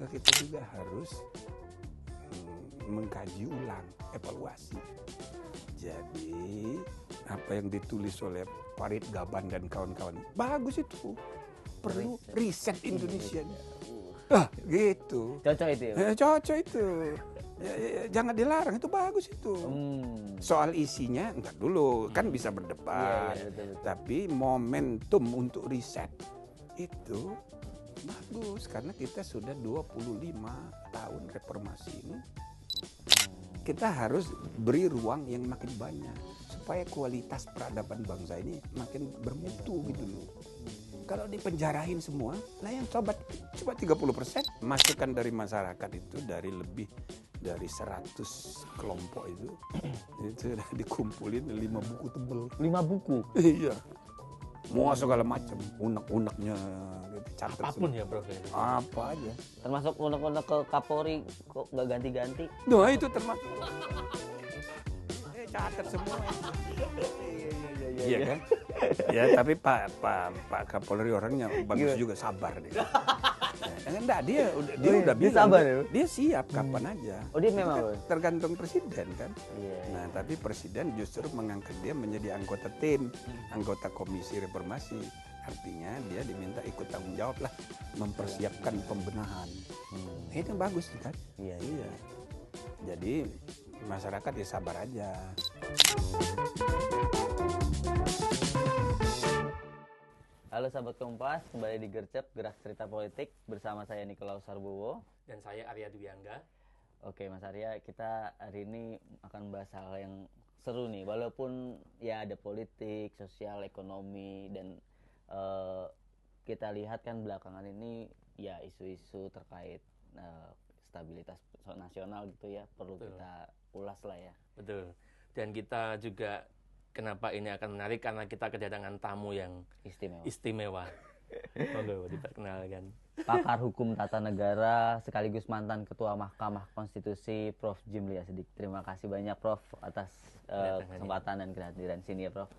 kita juga harus mengkaji ulang, evaluasi. Jadi apa yang ditulis oleh Farid Gaban dan kawan-kawan bagus itu, perlu riset Indonesia. Gitu. Cocok itu ya? Cocok itu. Jangan dilarang, itu bagus itu. Soal isinya entar dulu, kan bisa berdebat. Iya, betul. Tapi momentum untuk riset itu bagus karena kita sudah 25 tahun reformasi ini. Kita harus beri ruang yang makin banyak supaya kualitas peradaban bangsa ini makin bermutu gitu loh. Kalau dipenjarahin semua, lah yang coba 30%. Masukan dari masyarakat itu dari lebih dari 100 kelompok itu sudah dikumpulin 5 buku tebel. 5 buku? Iya. Mau segala macam, unek-uneknya gitu, catat Apapun semua. ya Prof. Apa aja. Termasuk unek-unek ke Kapolri kok nggak ganti-ganti? Nah itu termasuk. Catat semua. Iya kan? Ya tapi Pak Kapolri orangnya bagus juga, sabar dia. Enggak, dia udah bilang, sabar ya? dia siap kapan aja. Oh dia memang. Itu kan tergantung presiden kan. Iya. Nah tapi presiden justru mengangkat dia menjadi anggota tim, anggota komisi reformasi. Artinya dia diminta ikut tanggung jawab lah, mempersiapkan pembenahan. Itu bagus kan? Iya. Jadi masyarakat ya sabar aja. Halo sahabat Kompas, kembali di Gercep Gerak Cerita Politik bersama saya Nikolaus Sarbowo Dan saya Arya Dwiangga. Oke Mas Arya, kita hari ini akan bahas hal yang seru nih. Walaupun ya ada politik, sosial, ekonomi dan kita lihat kan belakangan ini ya isu-isu terkait stabilitas nasional gitu ya, perlu Betul. kita ulas lah ya. Betul. Dan kita juga kenapa ini akan menarik karena kita kedatangan tamu yang istimewa. Monggo diperkenalkan. Pakar hukum tata negara sekaligus mantan ketua Mahkamah Konstitusi Prof. Jimli Asidik. Terima kasih banyak Prof atas kesempatan dan kehadiran sini ya Prof.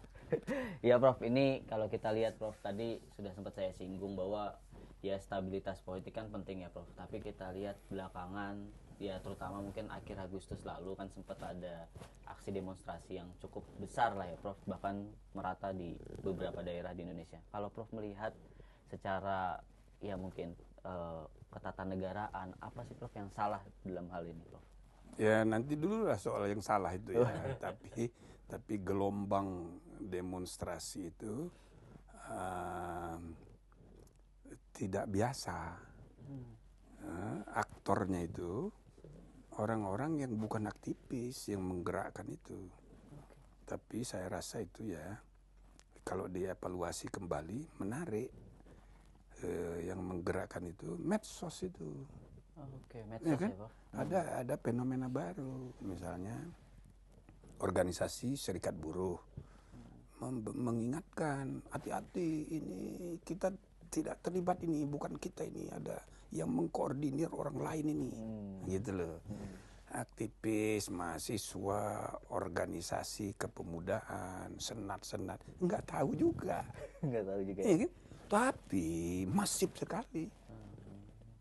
Ya Prof, ini kalau kita lihat Prof tadi sudah sempat saya singgung bahwa ya stabilitas politik kan penting ya Prof. Tapi kita lihat belakangan ya terutama mungkin akhir Agustus lalu kan sempat ada aksi demonstrasi yang cukup besar lah ya Prof, bahkan merata di beberapa daerah di Indonesia. Kalau Prof melihat secara ya mungkin ketatanegaraan, apa sih Prof yang salah dalam hal ini Prof? Ya nanti dulu lah soal yang salah itu ya. tapi gelombang demonstrasi itu tidak biasa. Aktornya itu orang-orang yang bukan aktivis yang menggerakkan itu. Tapi saya rasa itu ya kalau dievaluasi kembali menarik. Yang menggerakkan itu medsos itu. Oke, medsos Ya kan? ya Prof. Ada fenomena baru, misalnya organisasi serikat buruh mengingatkan hati-hati, ini kita tidak terlibat, ini bukan kita, ini ada yang mengkoordinir orang lain ini, gitu loh. Aktivis, mahasiswa, organisasi kepemudaan, senat, nggak tahu juga. Nggak tahu juga. Ya kan? Tapi masif sekali.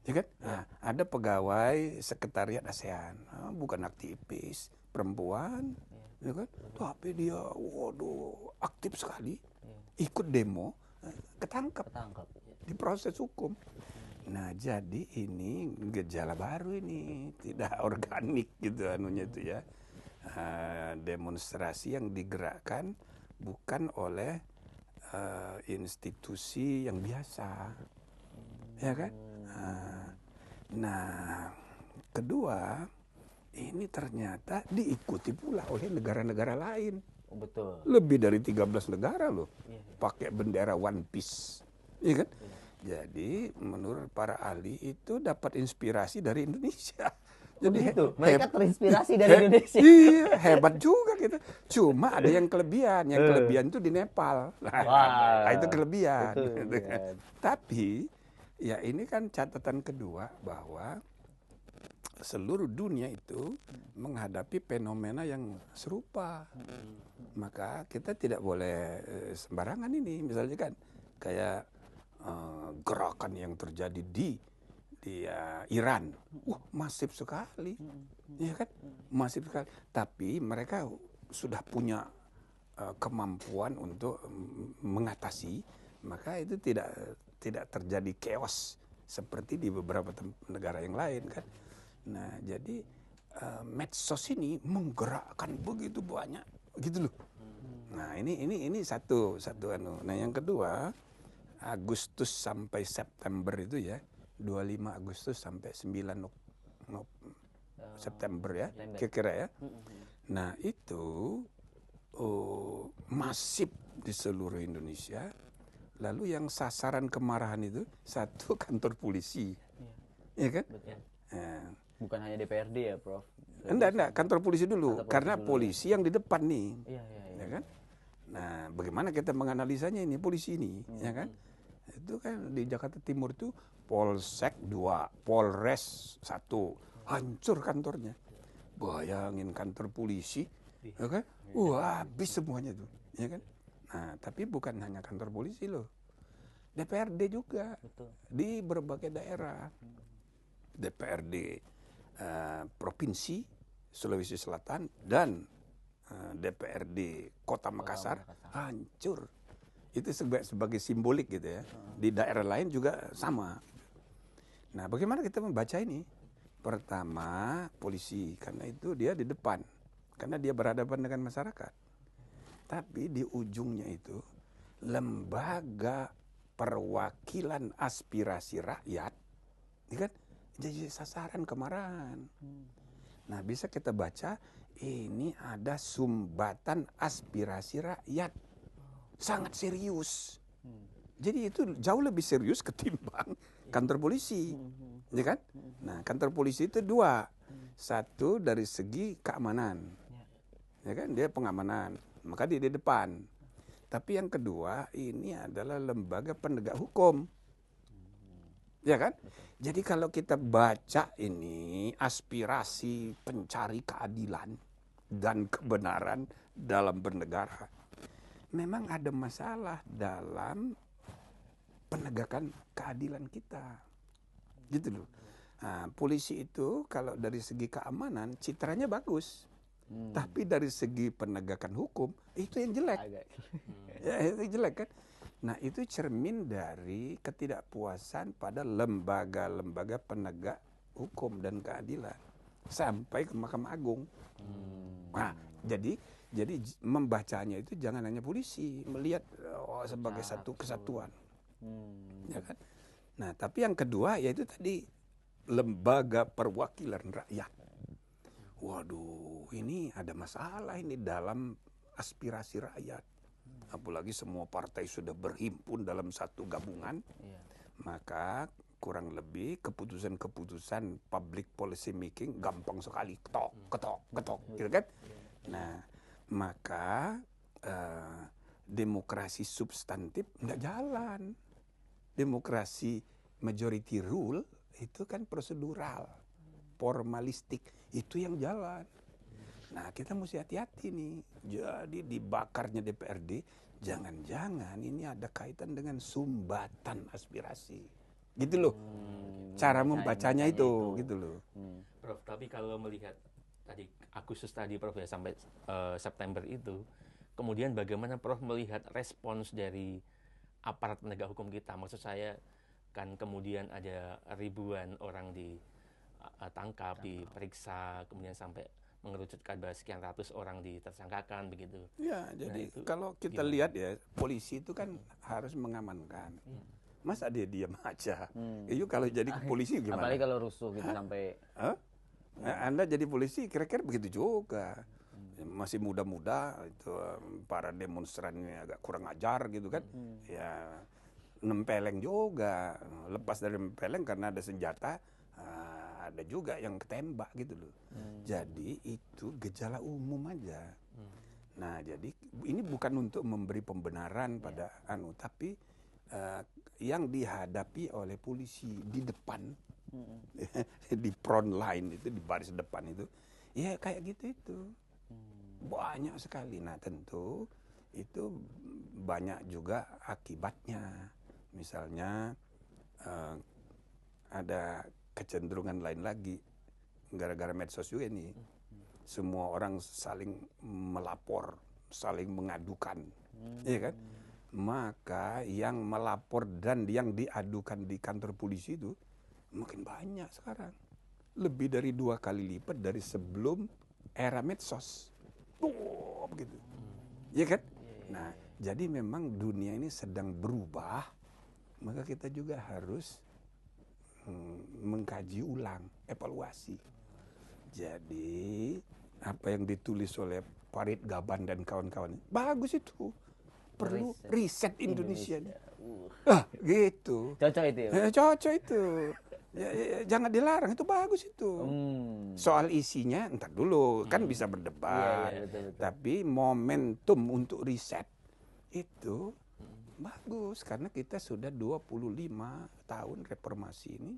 Ya kan? Nah, ada pegawai sekretariat ASEAN, bukan aktivis, perempuan, ya kan? Tapi dia, waduh, aktif sekali, ikut demo, ketangkap, diproses hukum. Nah, jadi ini gejala baru ini, tidak organik gitu anunya itu ya. Demonstrasi yang digerakkan bukan oleh institusi yang biasa, ya kan? Nah, kedua, ini ternyata diikuti pula oleh negara-negara lain. Betul. Lebih dari 13 negara loh, pakai bendera One Piece, ya kan? Jadi menurut para ahli itu dapat inspirasi dari Indonesia. Jadi mereka terinspirasi dari Indonesia. Iya, hebat juga gitu. Cuma ada yang kelebihan. Yang kelebihan itu di Nepal. Nah, itu kelebihan. Gitu kan. Tapi ya ini kan catatan kedua bahwa seluruh dunia itu menghadapi fenomena yang serupa. Maka kita tidak boleh sembarangan ini. Misalnya kan kayak gerakan yang terjadi di Iran, masif sekali, ya kan, masif sekali. Tapi mereka sudah punya kemampuan untuk mengatasi, maka itu tidak terjadi chaos seperti di beberapa negara yang lain kan. Nah jadi medsos ini menggerakkan begitu banyak, gitu loh. Nah ini satu anu. Nah yang kedua, Agustus sampai September itu ya, 25 Agustus sampai 9 September ya, kira-kira ya. Nah itu masif di seluruh Indonesia. Lalu yang sasaran kemarahan itu satu kantor polisi, ya kan? Bukan hanya DPRD ya, Prof? Enggak, kantor polisi dulu, karena polisi yang di depan nih, ya kan? Nah, bagaimana kita menganalisanya ini polisi ini, ya kan? Itu kan di Jakarta Timur itu Polsek 2, Polres 1, hancur kantornya. Bayangin kantor polisi, ya kan? Habis semuanya tuh, ya kan? Nah, tapi bukan hanya kantor polisi loh, DPRD juga. Betul. Di berbagai daerah, DPRD Provinsi Sulawesi Selatan dan DPRD Kota Makassar hancur. Itu sebagai simbolik gitu ya. Di daerah lain juga sama. Nah, bagaimana kita membaca ini? Pertama, polisi, karena itu dia di depan, karena dia berhadapan dengan masyarakat. Tapi di ujungnya itu lembaga perwakilan aspirasi rakyat, ya kan, jadi sasaran kemarahan. Nah, bisa kita baca ini ada sumbatan aspirasi rakyat, sangat serius. Jadi itu jauh lebih serius ketimbang kantor polisi, ya kan? Nah, kantor polisi itu dua, satu dari segi keamanan, ya kan, dia pengamanan, maka dia di depan. Tapi yang kedua ini adalah lembaga penegak hukum, ya kan? Jadi kalau kita baca ini aspirasi pencari keadilan dan kebenaran dalam bernegara, memang ada masalah dalam penegakan keadilan kita, gitu loh. Nah, polisi itu kalau dari segi keamanan citranya bagus, tapi dari segi penegakan hukum itu yang jelek. Ya, itu jelek kan. Nah, itu cermin dari ketidakpuasan pada lembaga-lembaga penegak hukum dan keadilan sampai ke Mahkamah Agung. Nah, jadi membacanya itu jangan hanya polisi, melihat sebagai satu kesatuan. Ya kan? Nah, tapi yang kedua yaitu tadi lembaga perwakilan rakyat. Waduh, ini ada masalah ini dalam aspirasi rakyat. Apalagi semua partai sudah berhimpun dalam satu gabungan, maka kurang lebih keputusan-keputusan public policy making gampang sekali, ketok, gitu kan? Nah, maka demokrasi substantif nggak jalan. Demokrasi majority rule itu kan prosedural, formalistik, itu yang jalan. Nah, kita mesti hati-hati nih. Jadi dibakarnya DPRD, jangan-jangan ini ada kaitan dengan sumbatan aspirasi. Gitu loh. Cara membacanya itu, gitu loh. Prof, tapi kalau melihat tadi Agustus tadi Prof ya sampai September itu, kemudian bagaimana Prof melihat respons dari aparat penegak hukum kita? Maksud saya kan kemudian ada ribuan orang ditangkap, diperiksa, kemudian sampai mengerucutkan bahwa sekian ratus orang ditersangkakan begitu. Ya, jadi kalau kita lihat ya, polisi itu kan harus mengamankan. Masa dia diam aja? Itu kalau jadi polisi gimana? Apalagi kalau rusuh gitu sampai. Anda jadi polisi kira-kira begitu juga. Masih muda-muda itu para demonstrannya agak kurang ajar gitu kan. Ya nempeleng juga, lepas dari nempeleng karena ada senjata, ada juga yang ketembak gitu loh. Jadi itu gejala umum aja. Nah, jadi ini bukan untuk memberi pembenaran pada tapi yang dihadapi oleh polisi di depan, di front line itu, di baris depan itu, ya kayak gitu itu. Banyak sekali. Nah, tentu itu banyak juga akibatnya. Misalnya ada kecenderungan lain lagi. Gara-gara medsos juga ini. Semua orang saling melapor, saling mengadukan. Iya kan? Maka yang melapor dan yang diadukan di kantor polisi itu makin banyak sekarang. Lebih dari 2 kali lipat dari sebelum era medsos. Begitu. Iya kan? Nah, jadi memang dunia ini sedang berubah, maka kita juga harus mengkaji ulang, evaluasi. Jadi apa yang ditulis oleh Farid Gaban dan kawan-kawan bagus itu. Perlu riset Indonesia. Gitu. Cocok itu ya? Cocok itu. Jangan dilarang, itu bagus itu. Soal isinya entar dulu, kan bisa berdebat. Iya, betul. Tapi momentum untuk riset itu bagus karena kita sudah 25 tahun reformasi ini.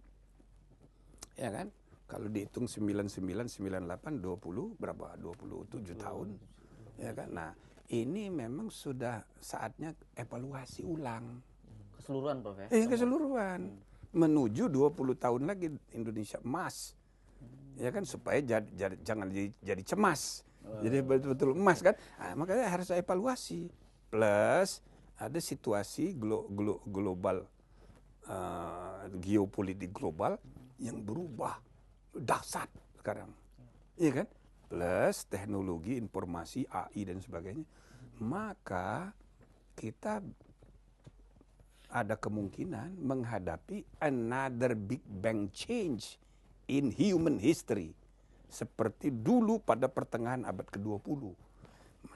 Ya kan? Kalau dihitung 99, 98, 20, berapa? 27 tahun. Ya kan? Nah, ini memang sudah saatnya evaluasi ulang. Keseluruhan, Prof ya? Keseluruhan. Menuju 20 tahun lagi Indonesia emas. Ya kan? Supaya jangan jadi cemas. Jadi betul-betul emas kan? Nah, makanya harus evaluasi. Plus ada situasi global, geopolitik global yang berubah dahsyat sekarang, iya kan? Plus teknologi informasi AI dan sebagainya, maka kita ada kemungkinan menghadapi another big bang change in human history, seperti dulu pada pertengahan abad ke-20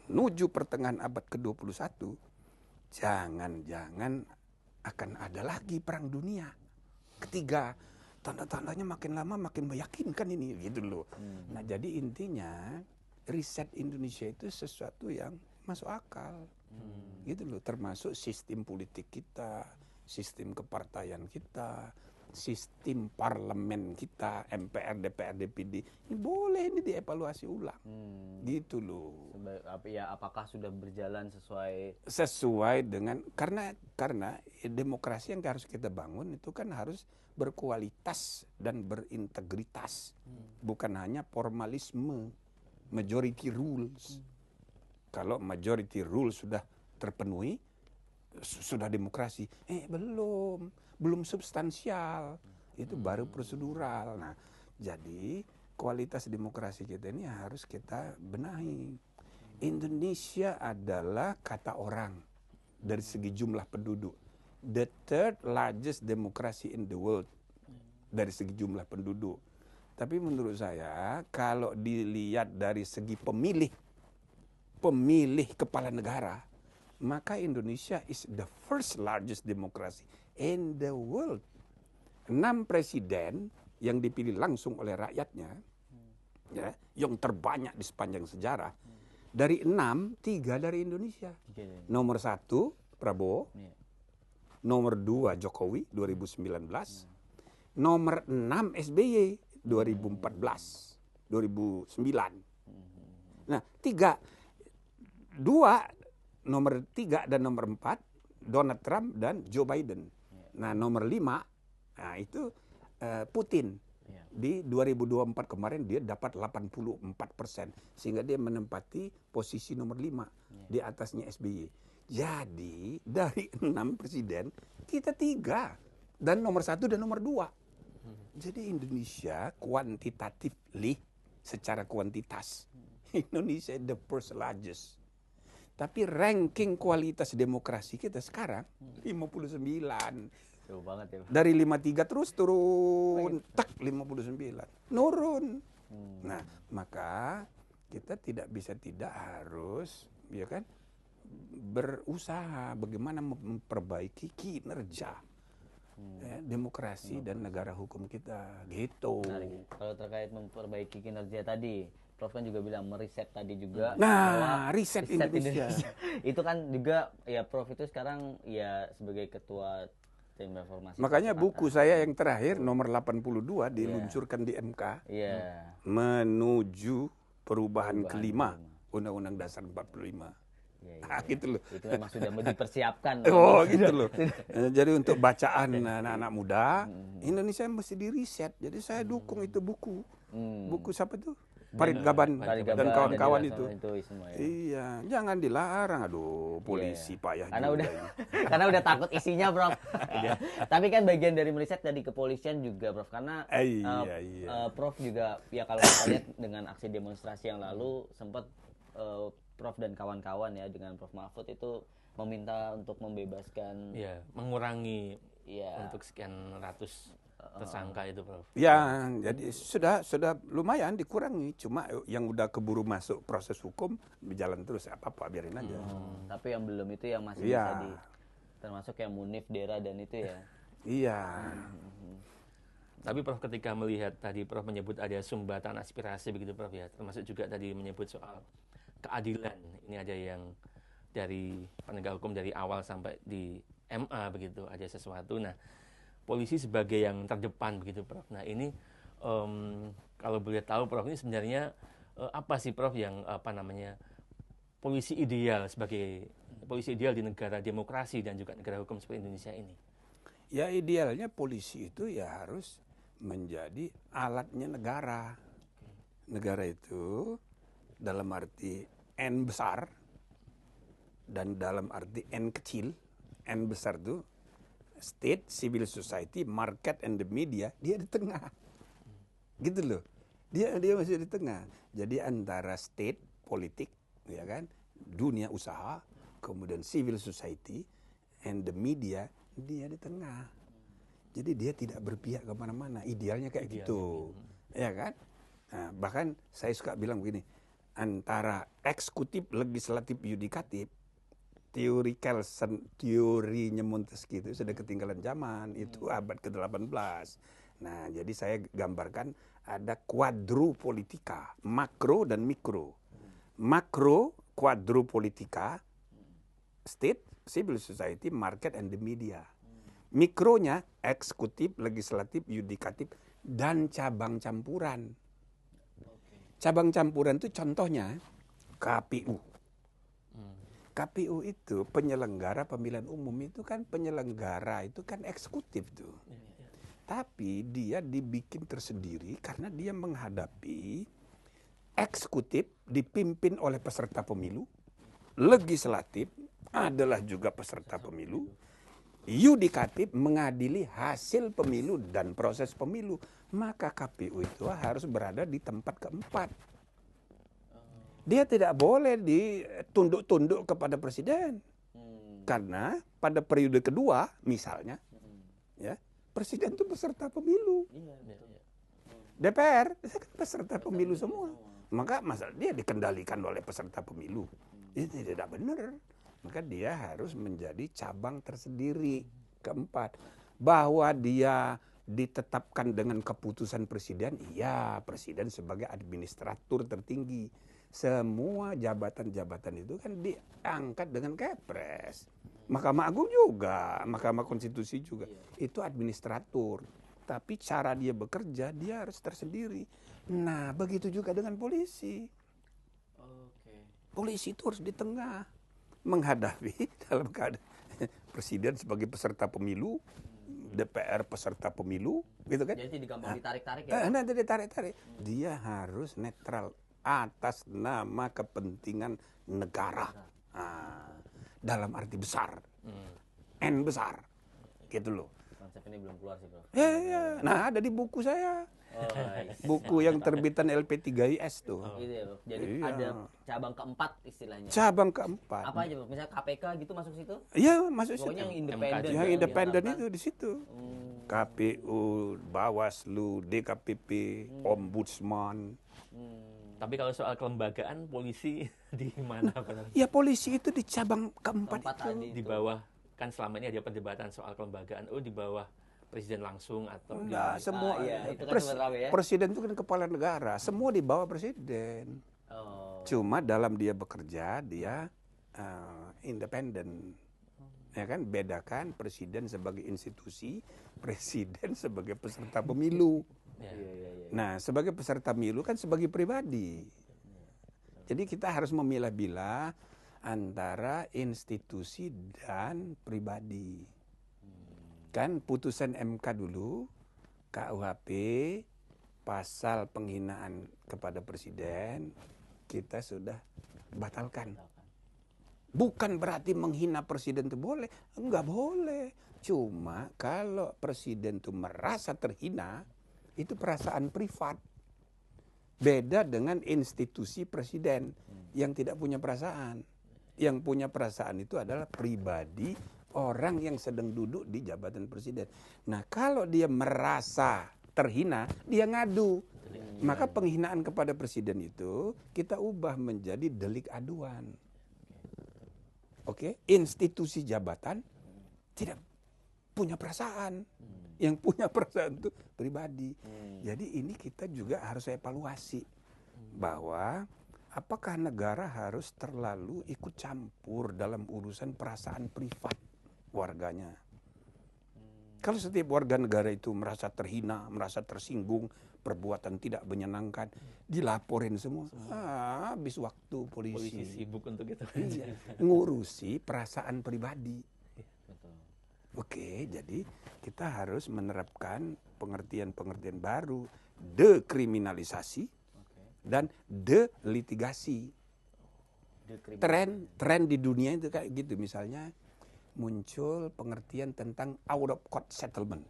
menuju pertengahan abad ke-21, jangan-jangan akan ada lagi perang dunia ketiga. Tanda-tandanya makin lama makin meyakinkan ini, gitu loh. Nah, jadi intinya riset Indonesia itu sesuatu yang masuk akal, gitu loh. Termasuk sistem politik kita, sistem kepartaian kita, sistem parlemen kita, MPR, DPR, DPD. Ini boleh ini dievaluasi ulang, gitu loh. Apakah sudah berjalan sesuai dengan karena demokrasi yang harus kita bangun itu kan harus berkualitas dan berintegritas, bukan hanya formalisme, majority rules. Kalau majority rules sudah terpenuhi, sudah demokrasi. Belum substansial, itu baru prosedural. Nah, jadi kualitas demokrasi kita ini harus kita benahi. Indonesia adalah kata orang dari segi jumlah penduduk the third largest democracy in the world dari segi jumlah penduduk. Tapi menurut saya kalau dilihat dari segi pemilih kepala negara, maka Indonesia is the first largest democracy in the world. 6 presiden yang dipilih langsung oleh rakyatnya, ya, yang terbanyak di sepanjang sejarah. Dari 6, 3 dari Indonesia. Nomor 1 Prabowo, nomor 2 Jokowi 2019, nomor 6 SBY 2014, 2009. Nah, 2 nomor 3 dan nomor 4 Donald Trump dan Joe Biden. Nah, nomor 5 itu Putin. Di 2024 kemarin dia dapat 84%, sehingga dia menempati posisi nomor 5 di atasnya SBY. Jadi dari 6 presiden kita 3 dan nomor 1 dan nomor 2. Jadi Indonesia quantitatively, secara kuantitas Indonesia the first largest. Tapi ranking kualitas demokrasi kita sekarang 59. Jauh banget ya. Dari 53 terus turun, 59. Nurun. Nah, maka kita tidak harus, ya kan, berusaha bagaimana memperbaiki kinerja demokrasi dan negara hukum kita, gitu. Kalau terkait memperbaiki kinerja tadi, Prof kan juga bilang meriset tadi juga. Nah, riset Indonesia. Itu kan juga ya Prof itu sekarang ya sebagai ketua tim reformasi. Makanya buku saya yang terakhir nomor 82 diluncurkan di MK. Menuju perubahan kelima Undang-Undang Dasar 45. Gitu loh. Itu memang sudah dipersiapkan. Oh gitu loh. Jadi untuk bacaan anak-anak muda, Indonesia mesti diriset. Jadi saya dukung itu buku. Buku siapa tuh? Farid Gaban dan kawan-kawan itu. Semua, ya. Iya, jangan dilarang. Aduh, polisi payah Karena juga udah ini. karena udah takut isinya, Prof. Tapi kan bagian dari meriset dari kepolisian juga, Prof. Karena Iya. Prof juga ya kalau kita lihat dengan aksi demonstrasi yang lalu sempat Prof dan kawan-kawan ya dengan Prof Mahfud itu meminta untuk membebaskan mengurangi untuk sekian ratus tersangka itu, Prof. Ya, jadi sudah lumayan dikurangi. Cuma yang udah keburu masuk proses hukum berjalan terus, apa-apa biarin aja. Tapi yang belum itu yang masih bisa termasuk yang Munif, Dera dan itu ya. Iya. Tapi Prof ketika melihat tadi Prof menyebut ada sumbatan aspirasi begitu, Prof ya, termasuk juga tadi menyebut soal keadilan. Ini ada yang dari penegak hukum dari awal sampai di MA begitu, ada sesuatu. Nah, polisi sebagai yang terdepan begitu, Prof. Nah, ini kalau boleh tahu, Prof, ini sebenarnya apa sih, Prof, yang polisi ideal sebagai polisi ideal di negara demokrasi dan juga negara hukum seperti Indonesia ini? Ya idealnya polisi itu ya harus menjadi alatnya negara. Negara itu dalam arti N besar dan dalam arti N kecil. N besar itu state, civil society, market, and the media, dia di tengah. Gitu loh. Dia masih di tengah. Jadi antara state, politik, ya kan, dunia usaha, kemudian civil society, and the media, dia di tengah. Jadi dia tidak berpihak kemana-mana. Idealnya kayak gitu. Ya kan? Nah, bahkan saya suka bilang begini, antara eksekutif, legislatif, yudikatif, teori Kelsen, teorinya Montesquieu itu sudah ketinggalan zaman, itu abad ke-18. Nah, jadi saya gambarkan ada quadrupolitika, makro dan mikro. Makro, quadrupolitika, state, civil society, market, and the media. Mikronya, eksekutif, legislatif, yudikatif, dan cabang campuran. Cabang campuran itu contohnya KPU. KPU itu penyelenggara pemilihan umum itu kan penyelenggara itu kan eksekutif tuh. Tapi dia dibikin tersendiri karena dia menghadapi eksekutif dipimpin oleh peserta pemilu, legislatif adalah juga peserta pemilu, yudikatif mengadili hasil pemilu dan proses pemilu. Maka KPU itu harus berada di tempat keempat. Dia tidak boleh ditunduk-tunduk kepada presiden. Karena pada periode kedua misalnya, ya, presiden itu peserta pemilu. DPR itu kan peserta pemilu semua. Maka masalah dia dikendalikan oleh peserta pemilu. Ini tidak benar. Maka dia harus menjadi cabang tersendiri keempat. Bahwa dia ditetapkan dengan keputusan presiden, iya, presiden sebagai administratur tertinggi. Semua jabatan-jabatan itu kan diangkat dengan Kepres. Mahkamah Agung juga, Mahkamah Konstitusi juga. Itu administratur. Tapi cara dia bekerja, dia harus tersendiri. Nah, begitu juga dengan polisi. Polisi itu harus di tengah. Menghadapi dalam keadaan presiden sebagai peserta pemilu, DPR peserta pemilu, gitu kan? Jadi gampang ditarik-tarik ya? Nanti ditarik-tarik. Dia harus netral atas nama kepentingan negara. Dalam arti besar. N besar. Gitu loh. Konsep ini belum keluar sih, Bro. Ya. Nah, ada di buku saya. Buku yang terbitan LP3IS tuh. Gitu ya, Bro. Jadi ada cabang keempat istilahnya. Cabang keempat. Apa aja, Bro? Misalnya KPK gitu masuk situ? Iya, masuk situ. Pokoknya yang independen. Yang independen itu di situ. KPU, Bawaslu, DKPP, Ombudsman. Tapi kalau soal kelembagaan polisi di mana, Pak? Ya polisi itu di cabang keempat itu. Di bawah, kan selama ini ada perdebatan soal kelembagaan. Oh, di bawah presiden langsung atau enggak, semua itu kan ya? Presiden itu kan kepala negara, semua di bawah presiden. Cuma dalam dia bekerja dia independen. Ya kan, bedakan presiden sebagai institusi, presiden sebagai peserta pemilu. Nah, sebagai peserta pemilu kan sebagai pribadi. Jadi kita harus memilah-milah antara institusi dan pribadi. Kan putusan MK dulu, KUHP, pasal penghinaan kepada presiden, kita sudah batalkan. Bukan berarti menghina presiden itu boleh, enggak boleh. Cuma kalau presiden itu merasa terhina, itu perasaan privat. Beda dengan institusi presiden yang tidak punya perasaan. Yang punya perasaan itu adalah pribadi orang yang sedang duduk di jabatan presiden. Nah, kalau dia merasa terhina, dia ngadu. Maka penghinaan kepada presiden itu kita ubah menjadi delik aduan. Oke, institusi jabatan tidak punya perasaan. Yang punya perasaan itu pribadi. Jadi ini kita juga harus evaluasi bahwa apakah negara harus terlalu ikut campur dalam urusan perasaan privat warganya. Kalau setiap warga negara itu merasa terhina, merasa tersinggung, perbuatan tidak menyenangkan, dilaporin semua. Habis waktu polisi sibuk untuk itu. Ngurusi perasaan pribadi. Oke, jadi kita harus menerapkan pengertian-pengertian baru, dekriminalisasi dan delitigasi. Tren di dunia itu kayak gitu, misalnya muncul pengertian tentang out of court settlement.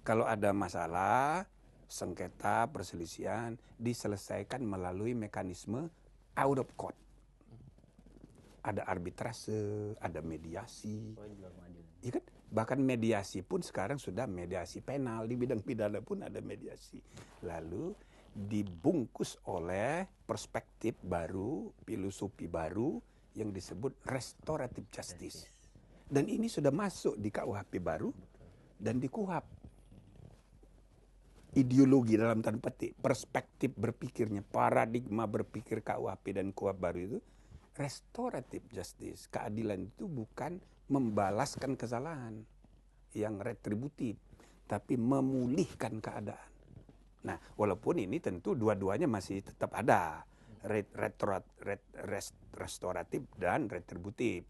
Kalau ada masalah, sengketa, perselisihan, diselesaikan melalui mekanisme out of court. Ada arbitrase, ada mediasi. Ya kan? Bahkan mediasi pun sekarang sudah mediasi penal, di bidang pidana pun ada mediasi. Lalu dibungkus oleh perspektif baru, filosofi baru yang disebut restorative justice. Dan ini sudah masuk di KUHP baru dan di KUHP. Ideologi dalam tanda petik, perspektif berpikirnya, paradigma berpikir KUHP dan KUHP baru itu restorative justice. Keadilan itu bukan membalaskan kesalahan yang retributif, tapi memulihkan keadaan. Nah, walaupun ini tentu dua-duanya masih tetap ada, restoratif dan retributif.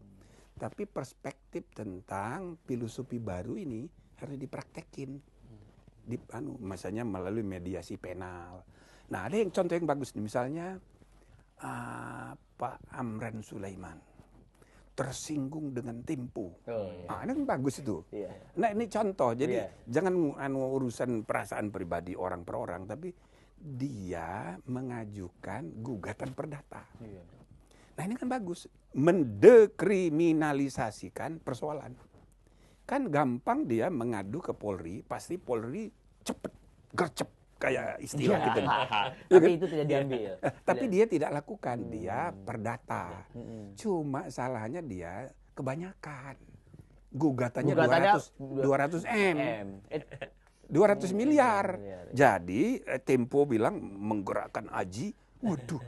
Tapi perspektif tentang filosofi baru ini harus dipraktekin, misalnya melalui mediasi penal. Nah, ada yang contoh yang bagus nih, misalnya Pak Amran Sulaiman tersinggung dengan Tempo. Ini kan bagus itu. Nah, ini contoh. Jadi jangan urusan perasaan pribadi orang per orang, tapi dia mengajukan gugatan perdata. Nah, ini kan bagus. Mendekriminalisasikan persoalan. Kan gampang dia mengadu ke Polri, pasti Polri cepet, gercep. Kayak istilah gitu. Tapi itu tidak diambil. Tapi dia tidak lakukan, dia perdata. Cuma salahnya dia kebanyakan. Gugatannya 200 M. 200 miliar. Jadi Tempo bilang menggerakkan Aji, waduh,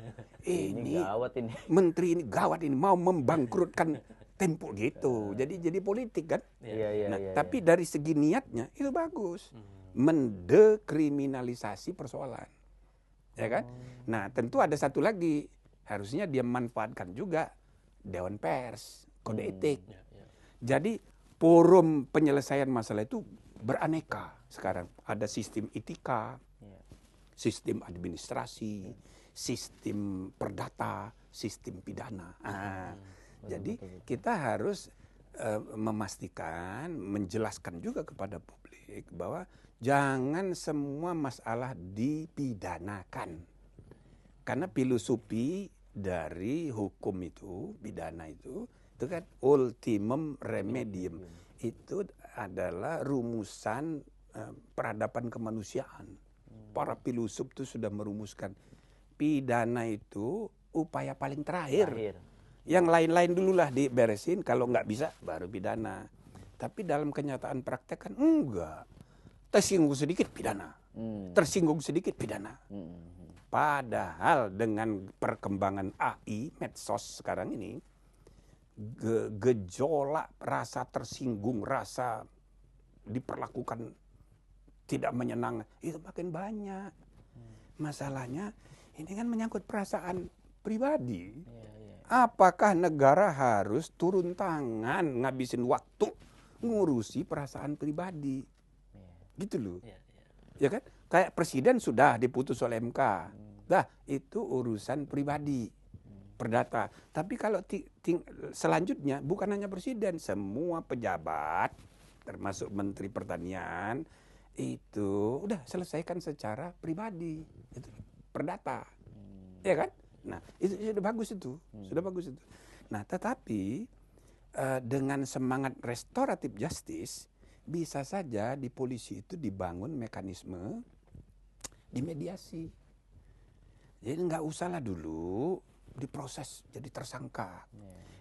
ini gawat ini. Menteri ini gawat ini mau membangkrutkan Tempo gitu. Jadi politik kan. Tapi dari segi niatnya itu bagus. Mendekriminalisasi persoalan, ya kan? Nah, tentu ada satu lagi, harusnya dia manfaatkan juga Dewan Pers, kode etik. Jadi forum penyelesaian masalah itu beraneka sekarang. Ada sistem etika, sistem administrasi, sistem perdata, sistem pidana. Jadi kita harus memastikan, menjelaskan juga kepada publik bahwa jangan semua masalah dipidanakan. Karena filosofi dari hukum itu, pidana itu kan ultimum remedium. Itu adalah rumusan peradaban kemanusiaan. Para filosof itu sudah merumuskan pidana itu upaya paling terakhir. Yang lain-lain dululah diberesin, kalau nggak bisa baru pidana. Tapi dalam kenyataan praktek kan enggak. Tersinggung sedikit pidana, tersinggung sedikit pidana. Padahal dengan perkembangan AI, medsos sekarang ini, gejolak rasa tersinggung, rasa diperlakukan tidak menyenangkan, itu makin banyak. Masalahnya ini kan menyangkut perasaan pribadi. Apakah negara harus turun tangan ngabisin waktu ngurusi perasaan pribadi? Gitu loh. Ya kan? Kayak presiden sudah diputus oleh MK. Dah, itu urusan pribadi. Perdata. Tapi kalau selanjutnya bukan hanya presiden, semua pejabat termasuk Menteri Pertanian itu udah selesaikan secara pribadi. Itu perdata. Ya kan? Nah, itu sudah bagus itu. Sudah bagus itu. Nah, tetapi dengan semangat restoratif justice bisa saja di polisi itu dibangun mekanisme di mediasi. Jadi nggak usahlah dulu diproses jadi tersangka.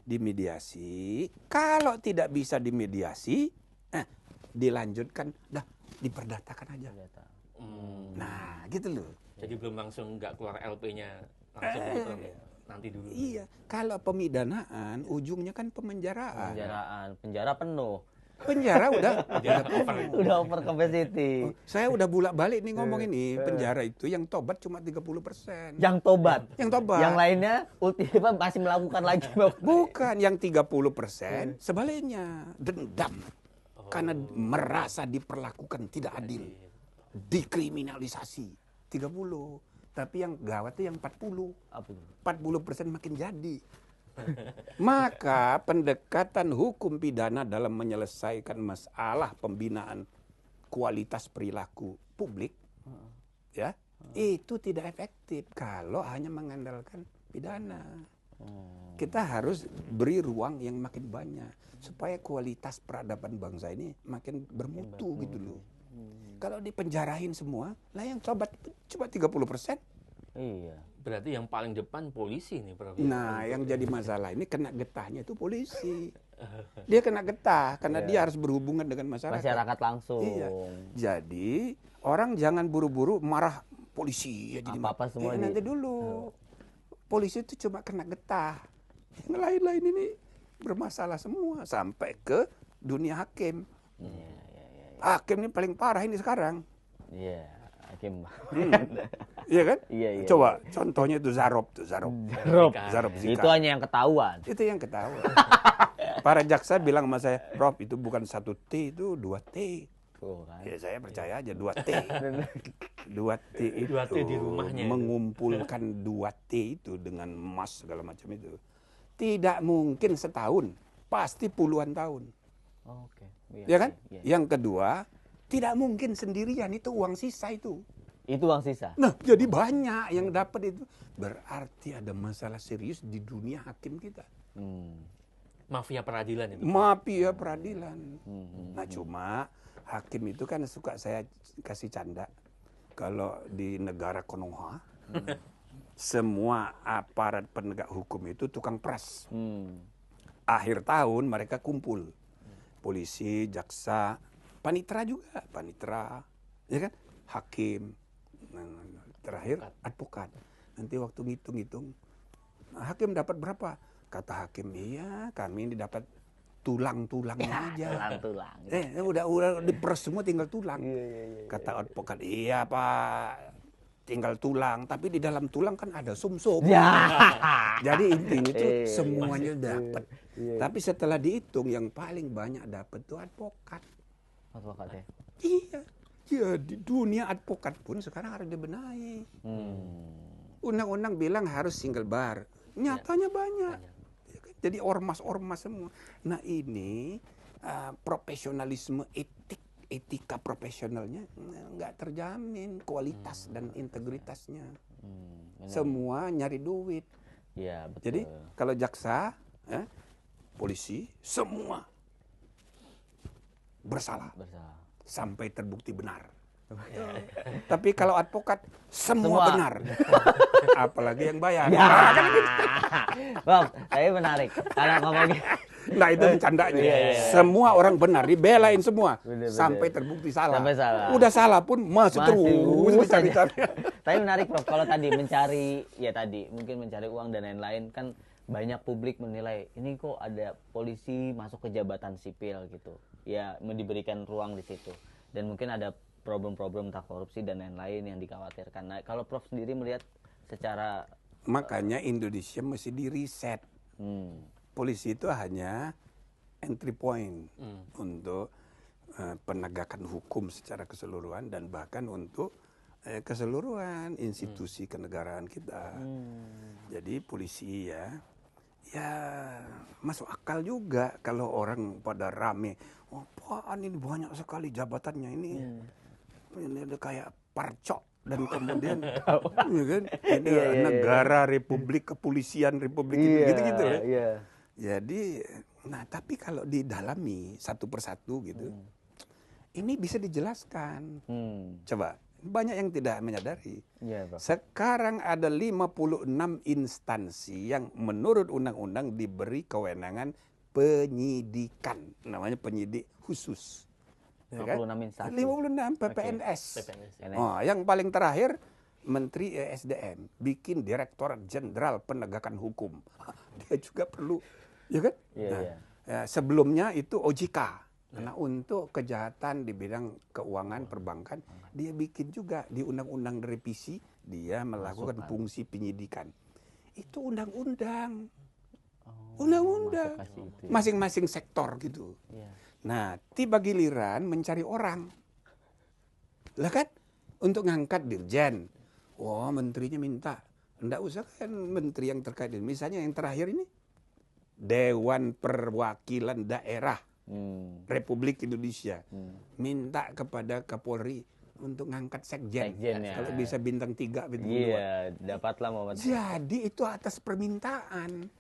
Dimediasi. Kalau tidak bisa dimediasi, dilanjutkan, dah diperdatakan aja. Nah, gitu loh. Jadi belum langsung nggak keluar LP-nya langsung gitu, nanti dulu. Iya, kalau pemidanaan ujungnya kan pemenjaraan. Penjara penuh. Penjara udah Udah over capacity. saya udah bolak-balik nih ngomong ini, penjara itu yang tobat cuma 30%. Yang tobat. Yang tobat. Yang lainnya masih melakukan lagi. Bukan, yang 30% sebaliknya dendam. Karena merasa diperlakukan tidak adil. Dikriminalisasi 30. Tapi yang gawat itu yang 40. 40% makin jadi. Maka pendekatan hukum pidana dalam menyelesaikan masalah pembinaan kualitas perilaku publik ya itu tidak efektif kalau hanya mengandalkan pidana. Kita harus beri ruang yang makin banyak supaya kualitas peradaban bangsa ini makin bermutu gitu loh. Kalau dipenjarain semua, lah yang tobat cuma 30%. Iya. Berarti yang paling depan polisi nih, Prof. Nah, yang jadi masalah ini kena getahnya itu polisi. Dia kena getah karena dia harus berhubungan dengan masyarakat. Masyarakat langsung. Iya. Jadi orang jangan buru-buru marah polisi ya jadi apa-apa semua nanti dulu. Polisi itu cuma kena getah. Yang lain-lain ini bermasalah semua sampai ke dunia hakim. Hakim ini paling parah ini sekarang. Iya, hakim. Iya kan? Iya. Coba contohnya itu Zarop Zika. Itu hanya yang ketahuan. Itu yang ketahuan. Para jaksa bilang sama saya, Prof itu bukan 1 T, itu 2 T. Kan? Ya saya percaya aja 2 T. 2 T itu 2 T di rumahnya. mengumpulkan 2 T itu dengan emas segala macam itu. Tidak mungkin setahun, pasti puluhan tahun. Oke. Ya kan? Iya. Yang kedua, tidak mungkin sendirian, itu uang sisa itu. Itu uang sisa. Nah, jadi banyak yang dapat itu. Berarti ada masalah serius di dunia hakim kita. Mafia peradilan itu. Mafia peradilan. Nah, cuma hakim itu kan suka saya kasih canda. Kalau di negara Konoha, semua aparat penegak hukum itu tukang pras. Akhir tahun mereka kumpul. Polisi, jaksa, panitera juga, ya kan? Hakim, terakhir advokat. Nanti waktu ngitung-ngitung, hakim dapat berapa? Kata hakim, iya kami ini dapat tulang-tulangnya aja. Tulang. Udah diperes semua tinggal tulang. Kata advokat, iya Pak, tinggal tulang. Tapi di dalam tulang kan ada sumsum. Jadi intinya itu semuanya dapat. Tapi setelah dihitung yang paling banyak dapat itu advokat. Advokat ya? Iya. Jadi dunia advokat pun sekarang harus dibenahi. Undang-undang bilang harus single bar. Nyatanya banyak. Jadi ormas-ormas semua. Nah ini profesionalisme etika profesionalnya nggak terjamin kualitas dan integritasnya. Semua nyari duit. Iya, betul. Jadi kalau jaksa, polisi, semua bersalah. Sampai terbukti benar. Tapi kalau advokat semua benar. Apalagi yang bayar. Bang, tapi menarik. Kalau ngomongin nah itu bercandanya. Semua orang benar, dibelain semua. Sampai terbukti salah. Sampai salah. Udah salah pun masih terus mencari-cari. Tapi menarik Prof, kalau tadi mungkin mencari uang dan lain-lain kan banyak publik menilai ini kok ada polisi masuk ke jabatan sipil gitu. Ya, diberikan ruang di situ. Dan mungkin ada problem-problem entah korupsi dan lain-lain yang dikhawatirkan. Nah, kalau Prof sendiri melihat secara makanya Indonesia mesti di-reset. Polisi itu hanya entry point untuk penegakan hukum secara keseluruhan dan bahkan untuk keseluruhan institusi kenegaraan kita. Jadi polisi ya masuk akal juga kalau orang pada rame. Oh, apaan ini banyak sekali jabatannya ini. Ini ada kayak parcok dan kemudian ya kan ada negara Republik Kepolisian Republik gitu-gitu ya. Jadi tapi kalau didalami satu persatu gitu, ini bisa dijelaskan. Coba, banyak yang tidak menyadari. Sekarang ada 56 instansi yang menurut undang-undang diberi kewenangan penyidikan, namanya penyidik khusus. 56 instansi. 56 PPNS. PPNS. Oh, yang paling terakhir Menteri ESDM bikin Direktorat Jenderal Penegakan Hukum. Dia juga perlu, ya kan? Sebelumnya itu OJK. Karena untuk kejahatan di bidang keuangan perbankan, dia bikin juga di undang-undang revisi, dia melakukan fungsi penyidikan. Itu undang-undang. Undang-undang. Masing-masing sektor gitu. Nah, tiba giliran mencari orang. Lah kan, untuk ngangkat dirjen. Wah, menterinya minta. Enggak usah kan menteri yang terkait. Misalnya yang terakhir ini, Dewan Perwakilan Daerah Republik Indonesia. Minta kepada Kapolri untuk ngangkat sekjen. Kalau bisa bintang 3, bintang 2. Iya, dapatlah momen. Jadi itu atas permintaan.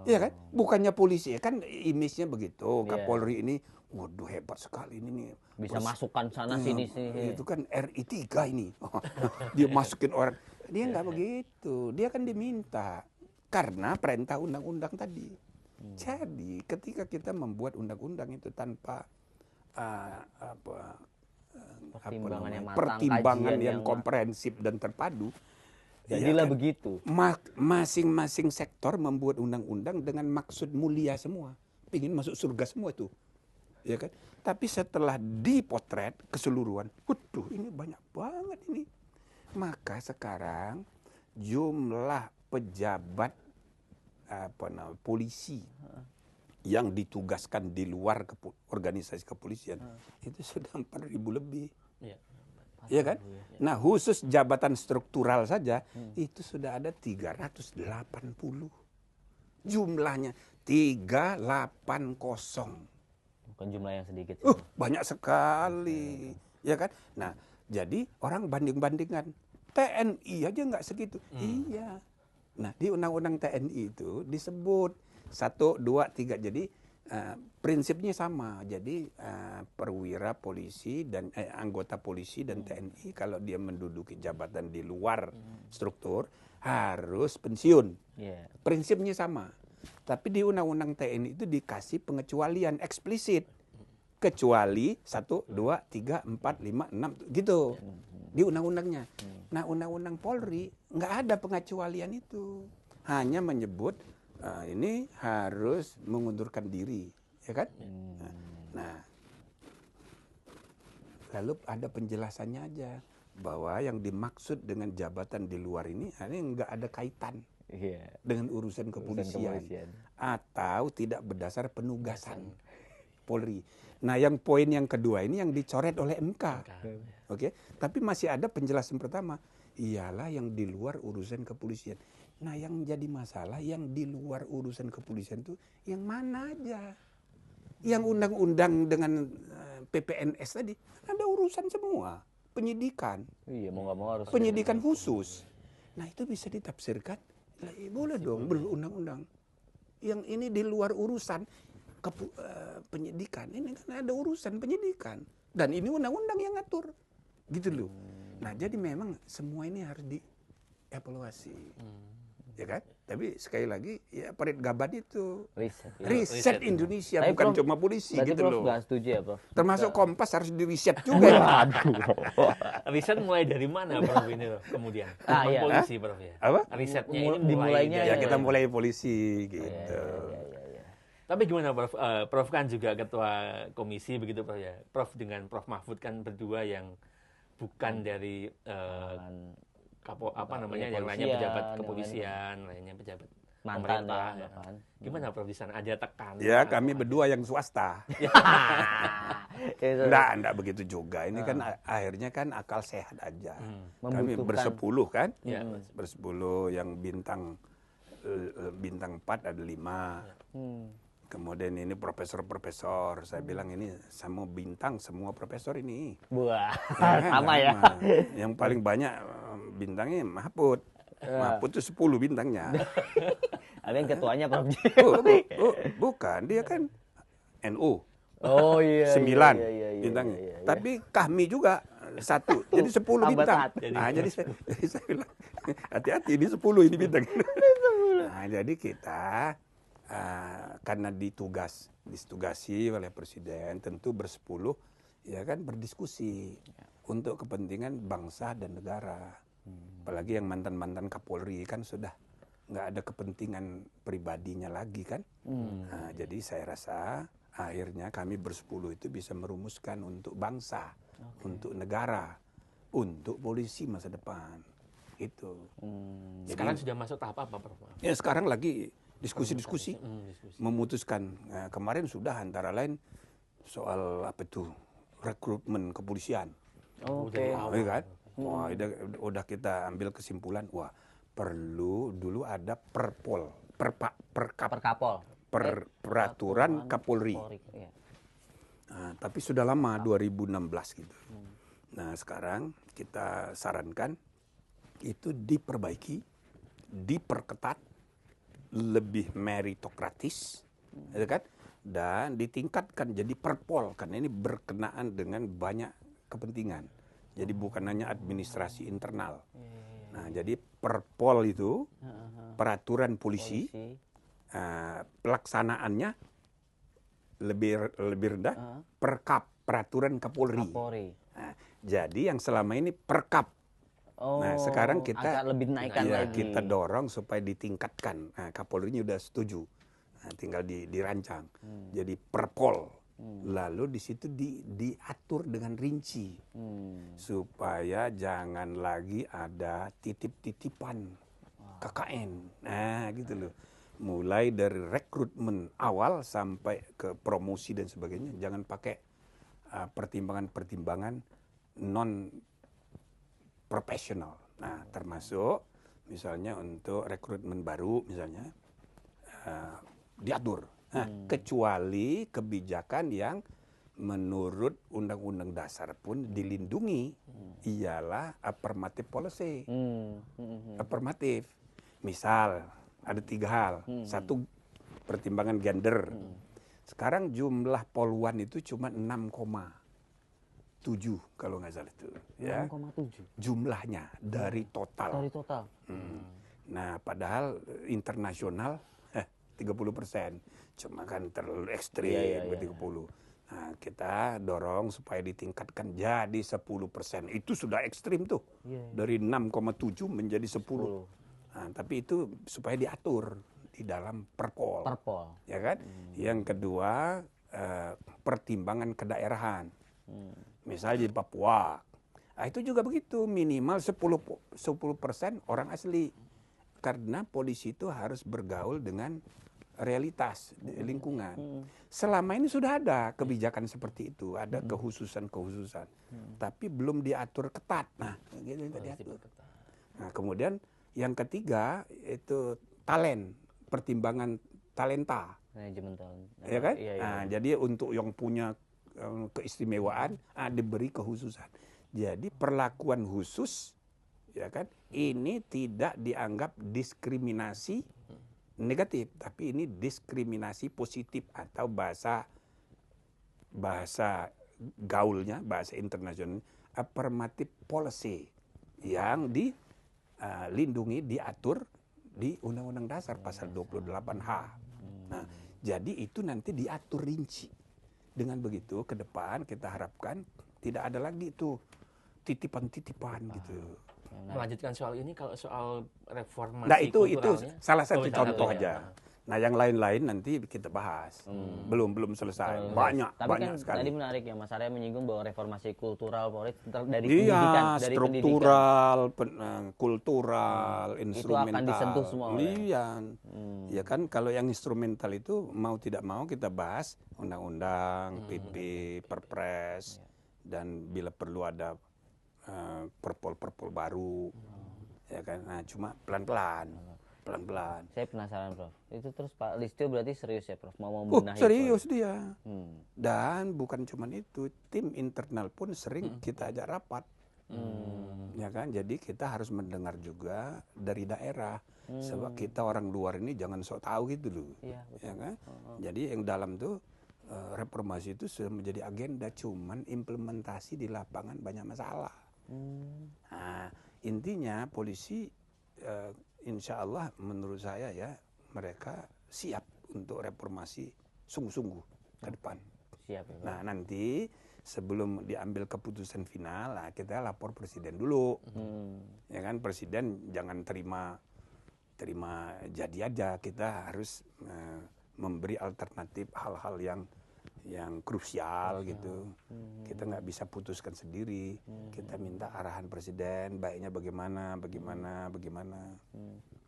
Iya kan? Bukannya polisi, kan image-nya begitu. Kapolri ini, waduh hebat sekali ini nih. Bisa masukkan sana sini. Itu kan RI 3 ini. Dia masukin orang. Dia nggak begitu. Dia kan diminta karena perintah undang-undang tadi. Jadi ketika kita membuat undang-undang itu tanpa pertimbangan yang komprehensif dan terpadu, jadilah begitu. Masing-masing sektor membuat undang-undang dengan maksud mulia semua. Pingin masuk surga semua tuh. Ya kan? Tapi setelah dipotret keseluruhan, waduh ini banyak banget ini. Maka sekarang jumlah pejabat polisi yang ditugaskan di luar organisasi kepolisian itu sudah 4.000 lebih. Ya kan? Nah, khusus jabatan struktural saja itu sudah ada 380. Jumlahnya 380. Bukan jumlah yang sedikit. Banyak sekali. Ya kan? Nah, jadi orang banding-bandingkan. TNI aja nggak segitu. Iya. Nah, di undang-undang TNI itu disebut 1, 2, 3. Jadi prinsipnya sama. Jadi perwira polisi dan anggota polisi dan TNI kalau dia menduduki jabatan di luar struktur harus pensiun. Prinsipnya sama. Tapi di undang-undang TNI itu dikasih pengecualian eksplisit. Kecuali 1, 2, 3, 4, 5, 6 gitu. Di undang-undangnya. Nah, undang-undang Polri nggak ada pengecualian itu. Hanya menyebut ini harus mengundurkan diri, ya kan? Nah, lalu ada penjelasannya aja bahwa yang dimaksud dengan jabatan di luar ini nggak ada kaitan dengan urusan kepolisian atau tidak berdasar penugasan Polri. Nah, yang poin yang kedua ini yang dicoret oleh MK, oke? Tapi masih ada penjelasan pertama, ialah yang di luar urusan kepolisian. Nah, yang jadi masalah yang di luar urusan kepolisian itu yang mana aja? Yang undang-undang dengan PPNS tadi ada urusan semua, penyidikan. Iya, mau nggak mau harus. Penyidikan khusus. Nah, itu bisa ditafsirkan, boleh dong berundang-undang. Yang ini di luar urusan penyidikan. Ini kan ada urusan penyidikan. Dan ini undang-undang yang ngatur. Gitu loh. Nah, jadi memang semua ini harus dievaluasi. Ya kan? Tapi sekali lagi ya Parit Gaban itu riset Indonesia. Tapi bukan Prof, cuma polisi gitu Prof loh. Nggak setuju ya, Prof? Termasuk Kompas harus diriset juga. Riset mulai dari mana, Prof, ini loh kemudian? Polisi, Prof, ya? Apa? Risetnya ini dimulainya ya kita mulai polisi gitu. Tapi gimana, Prof? Prof kan juga ketua komisi begitu, Prof, ya? Prof dengan Prof Mahfud kan berdua yang bukan dari yang lainnya pejabat kepolisian, lainnya pejabat Mantan pemerintah. ya, Ya. Bapak. Gimana Prof di sana? Ada tekanan? Ya, atau kami ada- berdua yang swasta. Itu Enggak begitu juga. Ini kan akhirnya kan akal sehat aja. Kami Membutuhkan. bersepuluh kan? Ya, Bersepuluh yang bintang 4 ada 5. Kemudian ini profesor-profesor. Saya bilang ini semua bintang, semua profesor ini. Wah, Ya, sama ya. Yang paling banyak bintangnya Mahfud. Mahfud itu 10 bintangnya. Ada yang ketuanya Prof. Bukan, dia kan NU. Oh iya. 9 iya, bintangnya. iya. Tapi kami juga 1. Jadi 10 Tambah bintang. satu. Jadi saya bilang, hati-hati ini 10 ini bintang. Nah, jadi kita karena ditugasi oleh presiden tentu bersepuluh ya kan berdiskusi untuk kepentingan bangsa dan negara. Apalagi yang mantan-mantan Kapolri kan sudah nggak ada kepentingan pribadinya lagi kan. Nah, jadi saya rasa akhirnya kami bersepuluh itu bisa merumuskan untuk bangsa, untuk negara, untuk polisi masa depan. Itu. Sekarang sudah masuk tahap apa Prof? Ya sekarang lagi diskusi-diskusi, Diskusi. memutuskan. Nah, kemarin sudah antara lain soal apa itu rekrutmen kepolisian. Oke. Ya kan? Wah, udah kita ambil kesimpulan, wah perlu dulu ada perpol, Perkapol. peraturan Kapolri. Iya. Nah, tapi sudah lama 2016 gitu. Nah sekarang kita sarankan itu diperbaiki, diperketat, lebih meritokratis, ya kan? Dan ditingkatkan jadi perpol karena ini berkenaan dengan banyak kepentingan. Jadi bukan hanya administrasi internal. Nah jadi perpol itu peraturan polisi. Pelaksanaannya lebih rendah peraturan Kapolri. Nah, jadi yang selama ini perkap. Nah sekarang kita agak lebih naikkan lagi. kita dorong supaya ditingkatkan. Nah, Kapolri-nya udah setuju. Nah, tinggal dirancang. Jadi perpol. Lalu di situ diatur dengan rinci supaya jangan lagi ada titip-titipan KKN. Nah gitu loh. Mulai dari rekrutmen awal sampai ke promosi dan sebagainya, jangan pakai pertimbangan-pertimbangan non profesional. Nah, termasuk misalnya untuk rekrutmen baru misalnya diatur. Nah, kecuali kebijakan yang menurut Undang-Undang Dasar pun dilindungi, ialah affirmative policy. Affirmative. Misal ada 3 hal. 1, pertimbangan gender. Sekarang jumlah poluan itu cuma 6,7 kalau nggak salah itu. Ya. 6,7 Jumlahnya dari total. dari total. Nah, padahal internasional 30%. Cuma kan terlalu ekstrim, Iya. 30. Nah, kita dorong supaya ditingkatkan jadi 10%. Itu sudah ekstrim tuh. Dari 6,7 menjadi 10. Nah, tapi itu supaya diatur di dalam perpol. Ya kan? Yang kedua, pertimbangan kedaerahan. Misalnya di Papua. Nah, itu juga begitu, minimal 10% orang asli. Karena polisi itu harus bergaul dengan realitas lingkungan. Selama ini sudah ada kebijakan seperti itu, ada kehususan-kehususan. Tapi belum diatur ketat. Nah, gitu diatur. Nah, kemudian yang ketiga itu pertimbangan talenta. Manajemen talent. Ya kan? Iya. Nah, jadi untuk yang punya keistimewaan diberi kehususan. Jadi perlakuan khusus ya kan? Ini tidak dianggap diskriminasi negatif, tapi ini diskriminasi positif atau bahasa gaulnya, bahasa internasional affirmative policy yang dilindungi, diatur di Undang-Undang Dasar pasal 28H. Nah, jadi itu nanti diatur rinci. Dengan begitu ke depan kita harapkan tidak ada lagi itu titipan-titipan gitu. Melanjutkan soal ini, kalau soal reformasi Nah itu kulturalnya, salah satu salah contoh satunya. aja. Nah, yang lain-lain nanti kita bahas. Belum selesai. Banyak Tapi kan sekali. tadi menarik ya Mas Arya menyinggung bahwa reformasi kultural Polri dari Iya, pendidikan, dari struktural, kultural, Itu instrumental. akan disentuh semua oleh. Iya. Ya kan kalau yang instrumental itu mau tidak mau kita bahas undang-undang, PP, Perpres, dan bila perlu ada perpol baru. Ya kan. Nah, cuma pelan-pelan. Saya penasaran Prof. Itu terus Pak Listio berarti serius ya Prof? Mau membenahi Serius dia. Hmm. Dan bukan cuma itu, tim internal pun sering kita ajak rapat. Ya kan, jadi kita harus mendengar juga dari daerah. Sebab kita orang luar ini jangan sok tahu gitu loh. Iya, Ya kan? Jadi yang dalam tuh reformasi itu sudah menjadi agenda, cuman implementasi di lapangan banyak masalah. Nah, intinya polisi insya Allah menurut saya ya mereka siap untuk reformasi sungguh-sungguh ke depan. Siap ya, Prof. Nah, nanti sebelum diambil keputusan final, nah kita lapor presiden dulu. Ya kan, presiden jangan terima jadi aja, kita harus memberi alternatif hal-hal yang krusial gitu. Kita nggak bisa putuskan sendiri. Kita minta arahan presiden, baiknya bagaimana.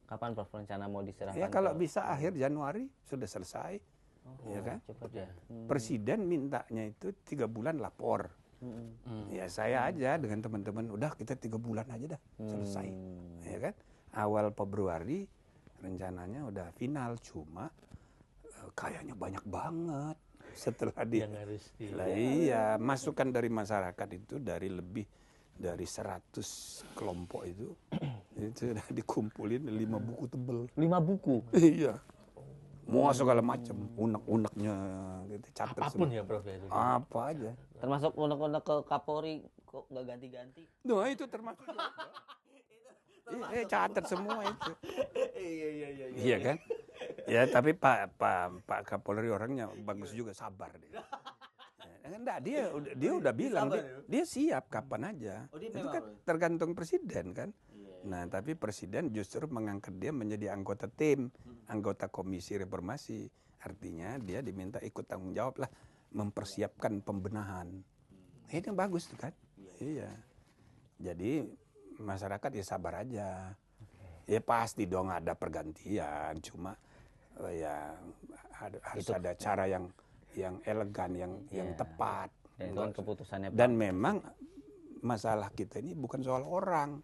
Kapan Prof rencana mau diserahkan? Ya kalau bisa akhir Januari sudah selesai. Ya kan? Cepat ya. Presiden mintanya itu 3 bulan lapor. Ya saya aja dengan teman-teman, udah kita 3 bulan aja dah selesai. Ya kan? Awal Februari rencananya udah final, cuma kayaknya banyak banget setelah yang harus iya, masukan dari masyarakat itu dari lebih dari 100 kelompok itu sudah dikumpulin 5 buku tebel. 5 buku? Iya. Mau segala macam, unek-uneknya gitu, catat apapun semua. ya Prof ya. Apa aja. Termasuk unek-unek ke Kapolri kok nggak ganti-ganti? Nah, itu termasuk. Catat semua itu. Iya kan? Ya, tapi Pak Kapolri orangnya bagus juga, sabar dia. Enggak, dia udah bilang dia siap kapan aja. Itu kan tergantung presiden kan. Nah, tapi presiden justru mengangkat dia menjadi anggota tim, anggota komisi reformasi. Artinya dia diminta ikut tanggung jawab lah, mempersiapkan pembenahan. Ini bagus tuh kan? Iya. Jadi masyarakat ya sabar aja. Ya pasti dong ada pergantian, cuma ya harus ada cara yang elegan, yang tepat. Dan itu kan keputusannya Pak. Dan memang masalah kita ini bukan soal orang,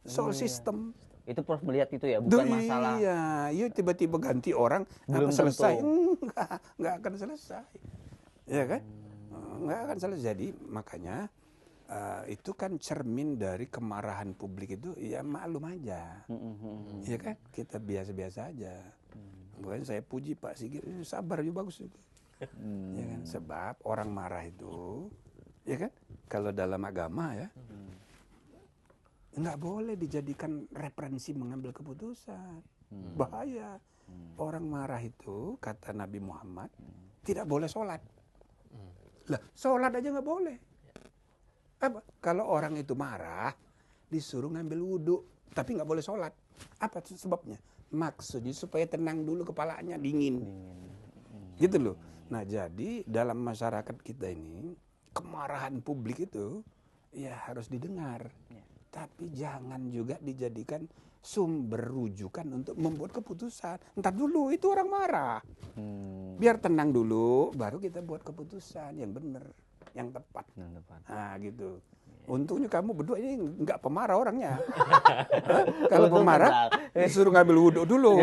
soal sistem. Itu Prof melihat itu ya, bukan masalah. Iya, tiba-tiba ganti orang, Belum selesai? Enggak akan selesai. Ya kan? Enggak akan selesai. Jadi makanya itu kan cermin dari kemarahan publik itu, ya maklum aja. Ya kan? Kita biasa-biasa aja. Bukan saya puji Pak Sigit, sabar juga bagus itu. Ya kan? Sebab orang marah itu, ya kan? Kalau dalam agama ya, nggak boleh dijadikan referensi mengambil keputusan. Bahaya. Orang marah itu, kata Nabi Muhammad, tidak boleh sholat. Lah, sholat aja nggak boleh. Apa? Kalau orang itu marah, disuruh ngambil wudhu, tapi nggak boleh sholat. Apa sebabnya? Maksudnya supaya tenang dulu kepalanya, dingin. Gitu loh. Nah, jadi dalam masyarakat kita ini, kemarahan publik itu ya harus didengar. Tapi jangan juga dijadikan sumber rujukan untuk membuat keputusan. Entar dulu, itu orang marah. Biar tenang dulu, baru kita buat keputusan yang benar, yang tepat. Nah, gitu. Untungnya kamu berdua ini nggak pemarah orangnya. Kalau pemarah, disuruh ngambil wudhu dulu.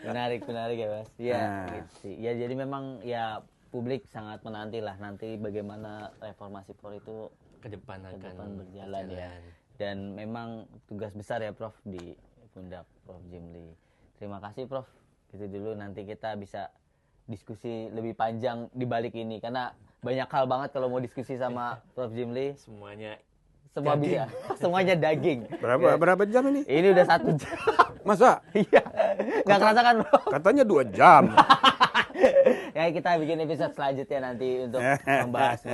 Menarik ya Mas. Ya, gitu. Ya jadi memang ya publik sangat menanti lah nanti bagaimana reformasi Polri itu ke depan akan berjalan ya. Dan memang tugas besar ya Prof di pundak Prof Jimli. Terima kasih Prof. Gitu dulu, nanti kita bisa diskusi lebih panjang di balik ini karena banyak hal banget kalau mau diskusi sama Prof Jimli. Semua bisa, semuanya daging. Berapa jam ini? Ini udah 1 jam. Masa? Iya. Nggak kerasa kan Prof? Katanya 2 jam. Ya kita bikin episode selanjutnya nanti untuk membahas.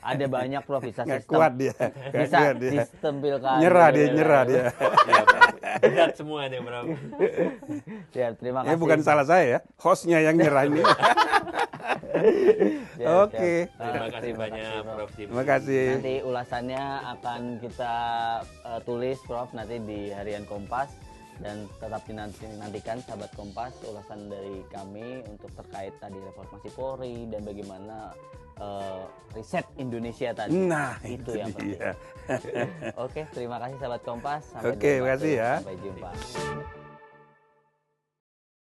Ada banyak Prof, bisa Nggak sistem. kuat dia. Bisa sistem pilkada. Nyerah dia. Iya, Prof. Berat semua nih, Prof. Ya, terima kasih. Bukan salah saya ya, hostnya yang nyerah ini. Siap, Oke. siap. Terima kasih banyak, Prof. Jimli. Terima kasih. Nanti ulasannya akan kita tulis, Prof, nanti di Harian Kompas. Dan tetap dinantikan sahabat Kompas ulasan dari kami untuk terkait tadi reformasi Polri dan bagaimana riset Indonesia tadi. Nah, itu yang penting. dia. Oke, terima kasih sahabat Kompas. Oke, jumpa. makasih ya. Sampai jumpa.